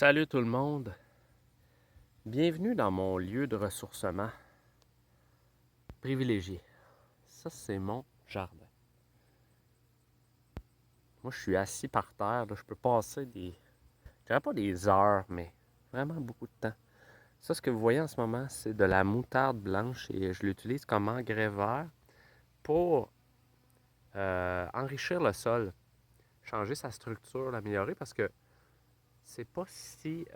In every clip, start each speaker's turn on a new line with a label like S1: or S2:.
S1: Salut tout le monde, bienvenue dans mon lieu de ressourcement privilégié. Ça, c'est mon jardin. Moi, je suis assis par terre, là, je peux passer je dirais pas des heures, mais vraiment beaucoup de temps. Ça, ce que vous voyez en ce moment, c'est de la moutarde blanche et je l'utilise comme engrais vert pour enrichir le sol, changer sa structure, l'améliorer parce que c'est pas si...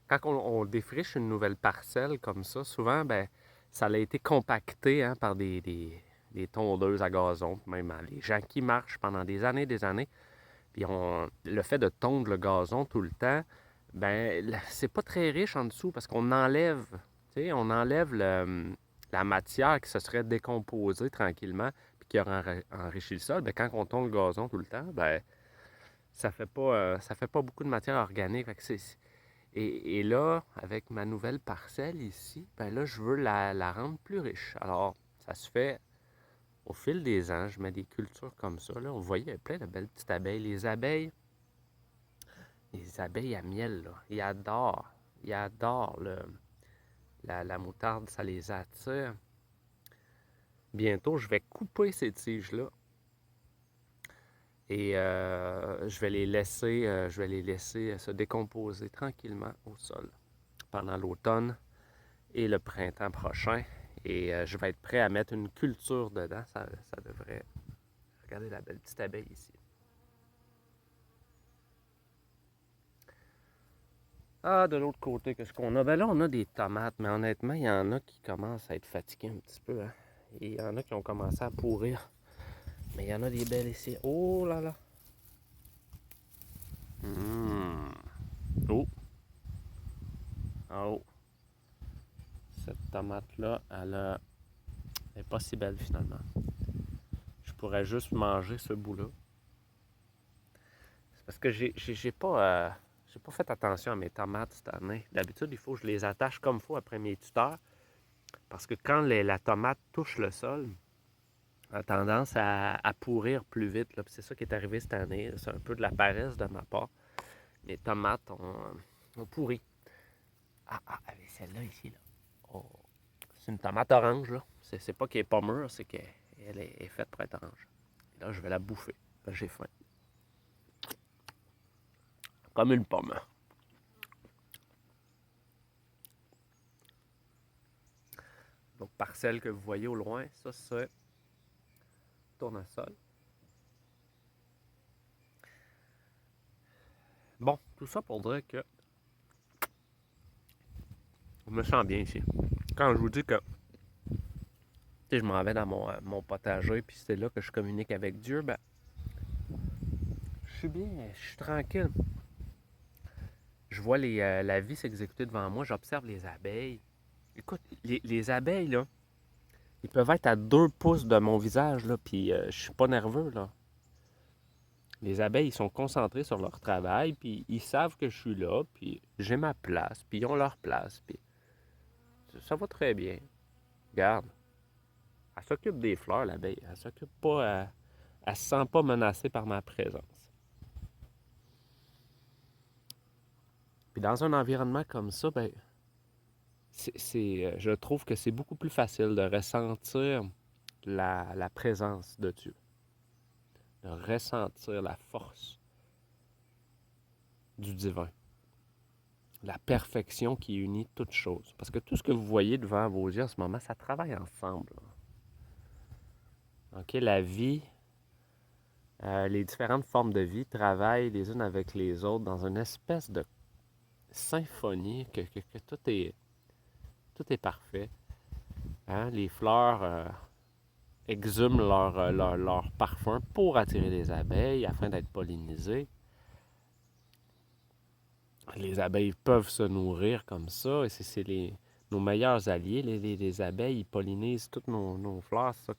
S1: quand on défriche une nouvelle parcelle comme ça, souvent, ben, ça a été compacté par des tondeuses à gazon, même les gens qui marchent pendant des années, puis le fait de tondre le gazon tout le temps, ben, c'est pas très riche en dessous parce qu'on enlève, on enlève la matière qui se serait décomposée tranquillement puis qui aurait enrichi le sol. Ben, quand on tonde le gazon tout le temps, ben, ça fait pas beaucoup de matière organique. Fait que et là, avec ma nouvelle parcelle ici, ben là, je veux la rendre plus riche. Alors, ça se fait au fil des ans. Je mets des cultures comme ça. Là, on voyait il y a plein de belles petites abeilles. Les abeilles à miel, là, ils adorent la moutarde, ça les attire. Bientôt, je vais couper ces tiges-là et je vais les laisser se décomposer tranquillement au sol pendant l'automne et le printemps prochain. Et je vais être prêt à mettre une culture dedans. Ça devrait... Regardez la belle petite abeille ici. Ah, de l'autre côté, qu'est-ce qu'on a? Ben là, on a des tomates, mais honnêtement, il y en a qui commencent à être fatigués un petit peu. Hein? Et il y en a qui ont commencé à pourrir. Mais il y en a des belles ici. Oh là là! Mmh. Oh! En haut. Cette tomate-là, elle est pas si belle finalement. Je pourrais juste manger ce bout-là. C'est parce que j'ai pas fait attention à mes tomates cette année. D'habitude, il faut que je les attache comme il faut après mes tuteurs. Parce que quand la tomate touche le sol, elle a tendance à pourrir plus vite. Là. C'est ça qui est arrivé cette année. C'est un peu de la paresse de ma part. Mes tomates ont pourri. Avec celle-là ici. Là. Oh. C'est une tomate orange. Là. C'est pas qu'elle est pas mûre, c'est qu'elle est faite pour être orange. Et là, je vais la bouffer. J'ai faim. Comme une pomme. Donc, parcelle que vous voyez au loin, ça, c'est tournesol. Bon, tout ça pour dire que je me sens bien ici. Quand je vous dis que je m'en vais dans mon potager, puis c'est là que je communique avec Dieu, ben, je suis bien, je suis tranquille. Je vois la vie s'exécuter devant moi, j'observe les abeilles. Écoute, les abeilles, là, ils peuvent être à 2 pouces de mon visage, là, puis je suis pas nerveux, là. Les abeilles, ils sont concentrés sur leur travail, puis ils savent que je suis là, puis j'ai ma place, puis ils ont leur place, puis ça va très bien. Regarde, elle s'occupe des fleurs, l'abeille. Elle s'occupe pas, elle se sent pas menacée par ma présence. Puis dans un environnement comme ça, ben, je trouve que c'est beaucoup plus facile de ressentir la présence de Dieu, de ressentir la force du divin, la perfection qui unit toutes choses. Parce que tout ce que vous voyez devant vos yeux en ce moment, ça travaille ensemble. OK, la vie, les différentes formes de vie travaillent les unes avec les autres dans une espèce de symphonie que tout est parfait. Hein? Les fleurs exhument leur parfum pour attirer les abeilles afin d'être pollinisées. Les abeilles peuvent se nourrir comme ça et c'est nos meilleurs alliés. Les abeilles ils pollinisent toutes nos fleurs. C'est pour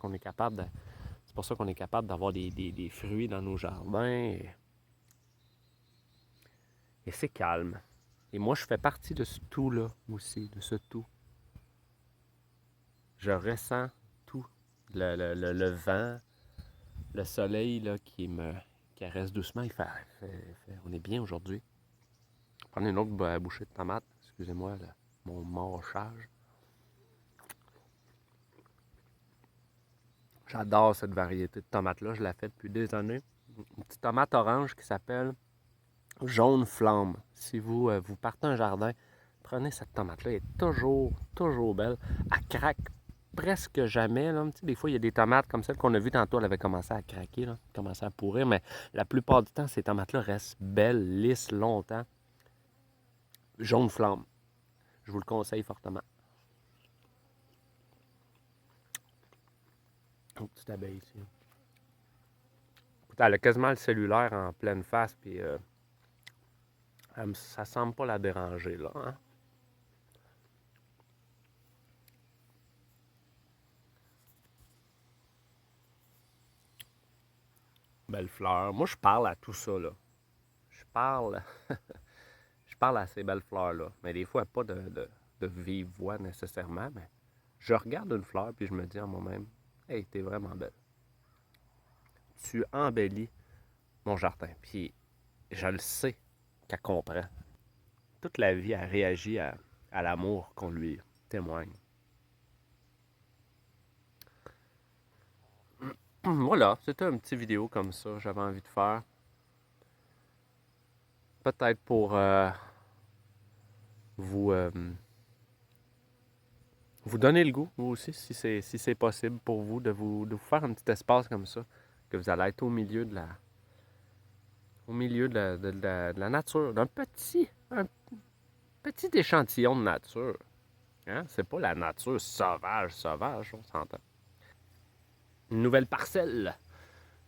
S1: ça qu'on est capable d'avoir des fruits dans nos jardins. Et c'est calme. Et moi, je fais partie de ce tout-là aussi, de ce tout. Je ressens tout. Le vent, le soleil là, qui me caresse doucement. On est bien aujourd'hui. Prendre une autre bouchée de tomate. Excusez-moi mon mâchage. J'adore cette variété de tomates-là. Je la fais depuis des années. Une petite tomate orange qui s'appelle jaune flamme. Si vous partez un jardin, prenez cette tomate-là. Elle est toujours belle. Elle craque presque jamais. Là. Tu sais, des fois, il y a des tomates comme celle qu'on a vue tantôt. Elle avait commencé à craquer, là, commencé à pourrir. Mais la plupart du temps, ces tomates-là restent belles, lisses, longtemps. Jaune flamme. Je vous le conseille fortement. Une petite abeille ici. Écoute, elle a quasiment le cellulaire en pleine face, puis ça semble pas la déranger, là. Hein? Belle fleur. Moi, je parle à tout ça, là. Je parle, je parle à ces belles fleurs-là. Mais des fois, pas de vive voix nécessairement, mais je regarde une fleur, puis je me dis à moi-même, hey, t'es vraiment belle. Tu embellis mon jardin. Puis je le sais qu'elle comprend. Toute la vie, elle réagit à l'amour qu'on lui témoigne. Voilà, c'était une petite vidéo comme ça, j'avais envie de faire. Peut-être pour vous, vous donner le goût, vous aussi, si c'est possible pour vous de vous faire un petit espace comme ça, que vous allez être au milieu de la nature, d'un un petit échantillon de nature. Hein? C'est pas la nature sauvage, on s'entend. Une nouvelle parcelle.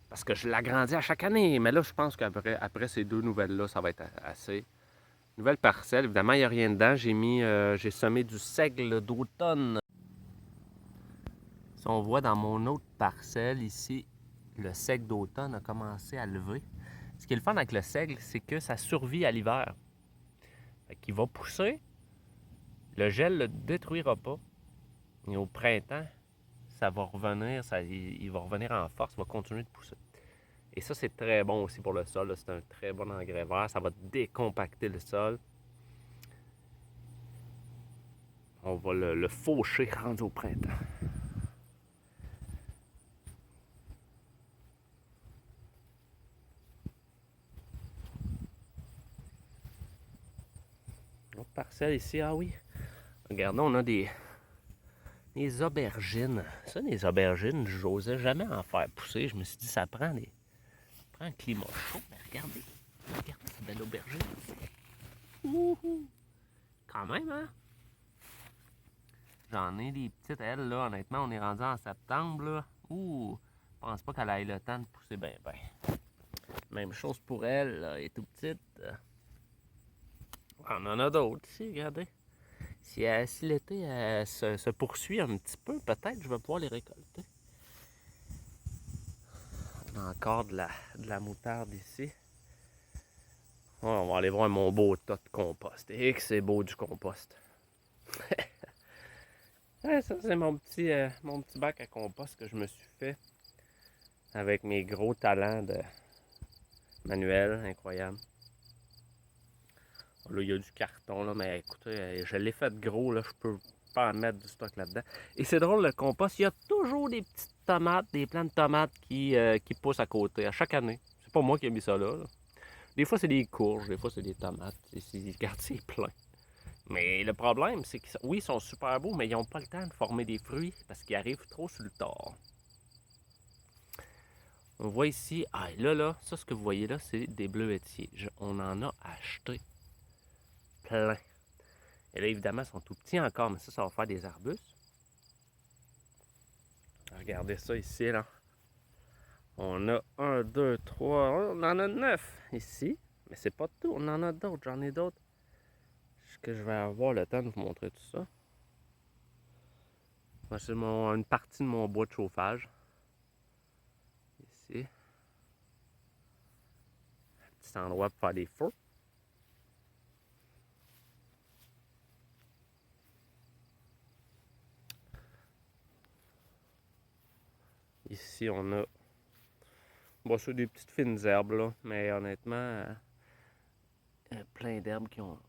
S1: Parce que je l'agrandis à chaque année. Mais là, je pense qu'après ces deux nouvelles-là, ça va être assez. Nouvelle parcelle, évidemment, il n'y a rien dedans. J'ai semé du seigle d'automne. Si on voit dans mon autre parcelle ici, le seigle d'automne a commencé à lever. Ce qui est le fun avec le seigle, c'est que ça survit à l'hiver. Fait qu'il va pousser, le gel ne le détruira pas. Et au printemps, ça va revenir, il va revenir en force, il va continuer de pousser. Et ça, c'est très bon aussi pour le sol. C'est un très bon engrais vert. Ça va décompacter le sol. On va le faucher rendu au printemps. Autre parcelle ici, ah oui. Regardons, on a des aubergines. Ça, des aubergines, j'osais jamais en faire pousser. Je me suis dit, ça prend un climat chaud. Mais regardez cette belle aubergine. Ouhou! Quand même, hein? J'en ai des petites, elles, là. Honnêtement, on est rendu en septembre, là. Ouh! Je pense pas qu'elle ait le temps de pousser bien. Même chose pour elle, là. Elle est tout petite. On en a d'autres ici, regardez. Si l'été se poursuit un petit peu, peut-être je vais pouvoir les récolter. On a encore de la moutarde ici. Oh, on va aller voir mon beau tas de compost. Et que c'est beau du compost. Ouais, ça, c'est mon petit bac à compost que je me suis fait avec mes gros talents de manuel, incroyable. Là, il y a du carton, là, mais écoutez, je l'ai fait gros, là, je peux pas en mettre du stock là-dedans. Et c'est drôle, le compost, il y a toujours des petites tomates, des plants de tomates qui poussent à côté, à chaque année. C'est pas moi qui ai mis ça là. Des fois, c'est des courges, des fois, c'est des tomates. Regarde, c'est plein. Mais le problème, c'est que oui, ils sont super beaux, mais ils n'ont pas le temps de former des fruits parce qu'ils arrivent trop sur le tard. On voit ici, là, ça, ce que vous voyez là, c'est des bleuetiers. On en a acheté plein. Et là, évidemment, ils sont tout petits encore, mais ça va faire des arbustes. Regardez ça ici, là. On a 1, 2, 3, on en a 9 ici. Mais c'est pas tout, on en a d'autres, j'en ai d'autres. Est-ce que je vais avoir le temps de vous montrer tout ça? Moi, c'est une partie de mon bois de chauffage. Ici. Un petit endroit pour faire des feux. Ici, on a... Bon, c'est des petites fines herbes, là. Mais honnêtement, plein d'herbes qui ont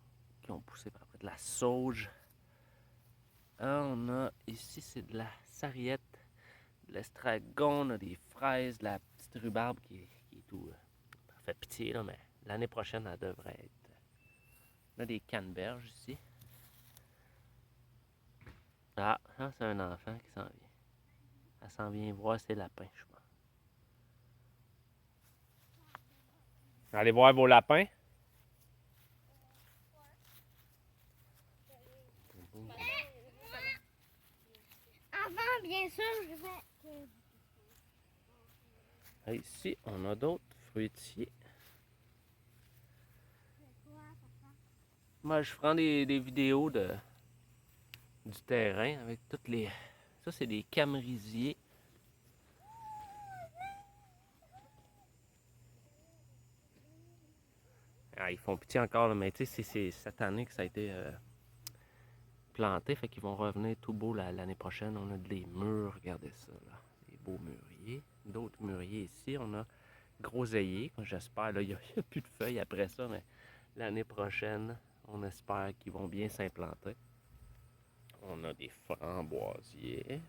S1: poussé par après. De la sauge. On a ici, c'est de la sarriette, de l'estragon, on a des fraises, de la petite rhubarbe qui est tout. Ça fait pitié, là, mais l'année prochaine, elle devrait être. On a des canneberges ici. Ah, ça, c'est un enfant qui s'en vient. Elle s'en vient voir ses lapins, je pense. Allez voir vos lapins.
S2: Avant, bien sûr, je vais.
S1: Ici, on a d'autres fruitiers. Moi, je prends des vidéos du terrain avec toutes les. Ça, c'est des camérisiers. Ah, ils font pitié encore, là, mais tu sais, c'est cette année que ça a été planté, fait qu'ils vont revenir tout beau l'année prochaine. On a des murs, regardez ça, là. Des beaux mûriers. D'autres mûriers ici. On a groseilliers, j'espère. Là, il n'y a plus de feuilles après ça, mais l'année prochaine, on espère qu'ils vont bien s'implanter. On a des framboisiers.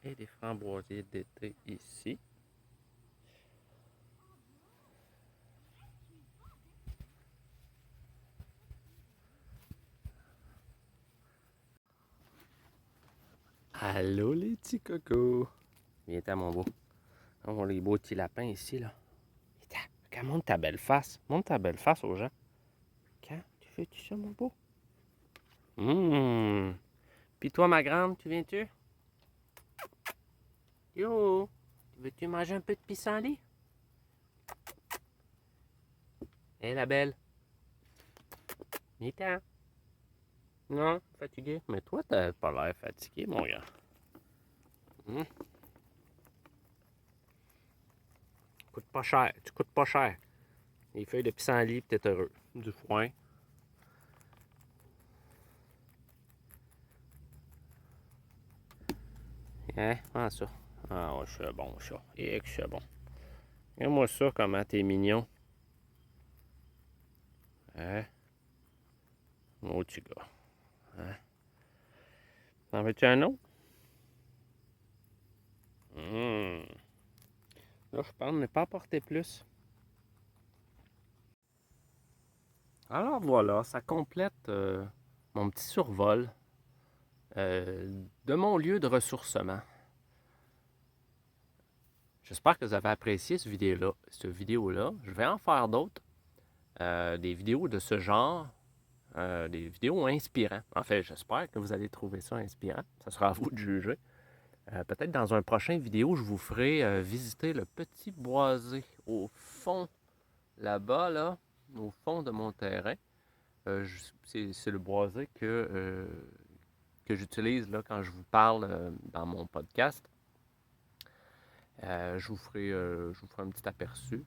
S1: Et des framboisiers d'été ici. Allô les petits cocos! Viens-t'en mon beau. On voit les beaux petits lapins ici là. Viens-t'en. Montre ta belle face. Montre ta belle face aux gens. Quand tu fais-tu ça mon beau? Puis toi ma grande, tu viens-tu? Yo! Veux-tu manger un peu de pissenlit? Hé la belle! Viens-t'en. Non? Fatigué? Mais toi t'as pas l'air fatigué mon gars. Coûte pas cher. Tu coûtes pas cher. Les feuilles de pissenlit, pis t'es heureux. Du foin. Hein? Ah ça. Ah ouais, je suis bon ça. Et que je suis bon. Regarde-moi ça, comment t'es mignon. Hein? Mon petit gars. Hein? T'en veux-tu un autre? Là, je pense ne pas apporter plus. Alors voilà, ça complète mon petit survol de mon lieu de ressourcement. J'espère que vous avez apprécié cette vidéo-là. Je vais en faire d'autres. Des vidéos de ce genre. Des vidéos inspirantes. En fait, j'espère que vous allez trouver ça inspirant. Ça sera à vous de juger. Peut-être dans un prochain vidéo, je vous ferai visiter le petit boisé au fond, là-bas, là, au fond de mon terrain. C'est le boisé que j'utilise là, quand je vous parle dans mon podcast. Je vous ferai un petit aperçu.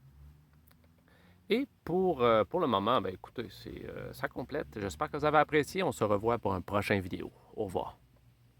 S1: Et pour le moment, ben, écoutez, ça complète. J'espère que vous avez apprécié. On se revoit pour une prochaine vidéo. Au revoir.